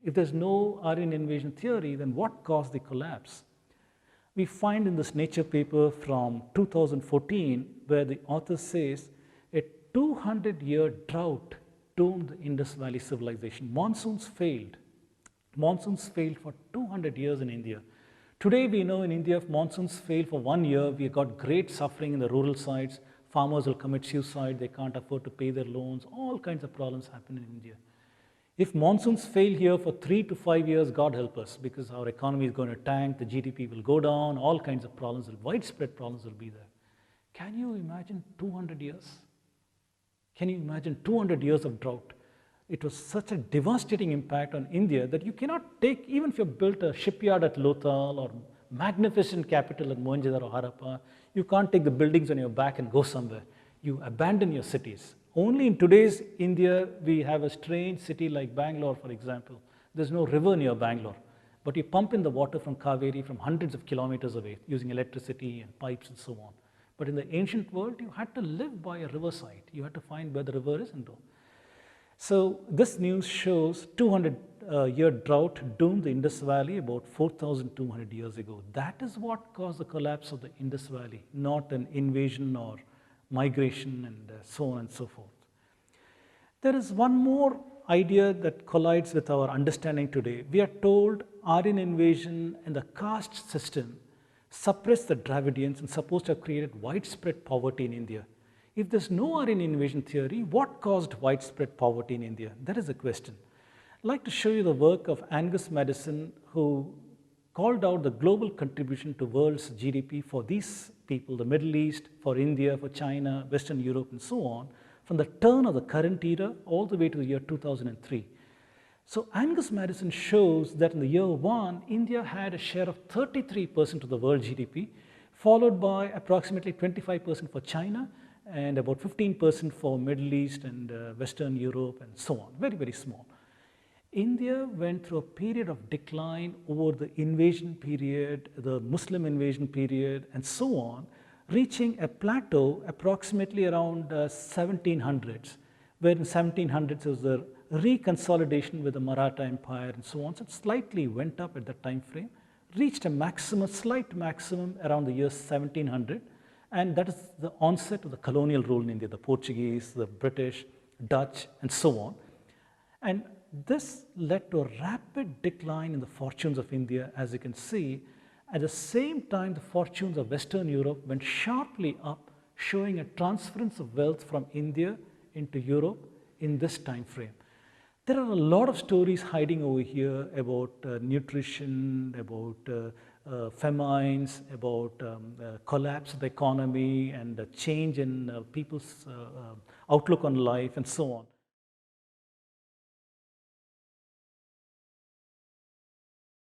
If there's no Aryan invasion theory, then what caused the collapse? We find in this Nature paper from 2014 where the author says a 200-year drought doomed the Indus Valley civilization. Monsoons failed. Monsoons failed for 200 years in India. Today we know in India if monsoons fail for 1 year, we have got great suffering in the rural sides. Farmers will commit suicide, they can't afford to pay their loans, all kinds of problems happen in India. If monsoons fail here for 3 to 5 years, God help us, because our economy is going to tank, the GDP will go down, all kinds of problems, widespread problems will be there. Can you imagine 200 years? Can you imagine 200 years of drought? It was such a devastating impact on India that you cannot take, even if you built a shipyard at Lothal or magnificent capital at Mohenjo-daro or Harappa, you can't take the buildings on your back and go somewhere. You abandon your cities. Only in today's India, we have a strange city like Bangalore, for example. There's no river near Bangalore, but you pump in the water from Kaveri from hundreds of kilometers away using electricity and pipes and so on. But in the ancient world, you had to live by a riverside. You had to find where the river is and go. So this news shows 200-year drought doomed the Indus Valley about 4,200 years ago. That is what caused the collapse of the Indus Valley, not an invasion or migration and so on and so forth. There is one more idea that collides with our understanding today. We are told Aryan invasion and the caste system suppressed the Dravidians and supposed to have created widespread poverty in India. If there's no Aryan invasion theory, what caused widespread poverty in India? That is the question. I'd like to show you the work of Angus Maddison, who called out the global contribution to world's GDP for these people, the Middle East, for India, for China, Western Europe, and so on, from the turn of the current era all the way to the year 2003. So Angus Maddison shows that in the year 1, India had a share of 33% of the world GDP, followed by approximately 25% for China, and about 15% for Middle East and Western Europe and so on, very, very small. India went through a period of decline over the invasion period, the Muslim invasion period, and so on, reaching a plateau approximately around 1700s, where in 1700s there was a reconsolidation with the Maratha Empire and so on. So it slightly went up at that time frame, reached a maximum, slight maximum around the year 1700. And that is the onset of the colonial rule in India, the Portuguese, the British, Dutch, and so on. And this led to a rapid decline in the fortunes of India, as you can see. At the same time, the fortunes of Western Europe went sharply up, showing a transference of wealth from India into Europe in this time frame. There are a lot of stories hiding over here about nutrition, about famines, about collapse of the economy and change in people's outlook on life and so on.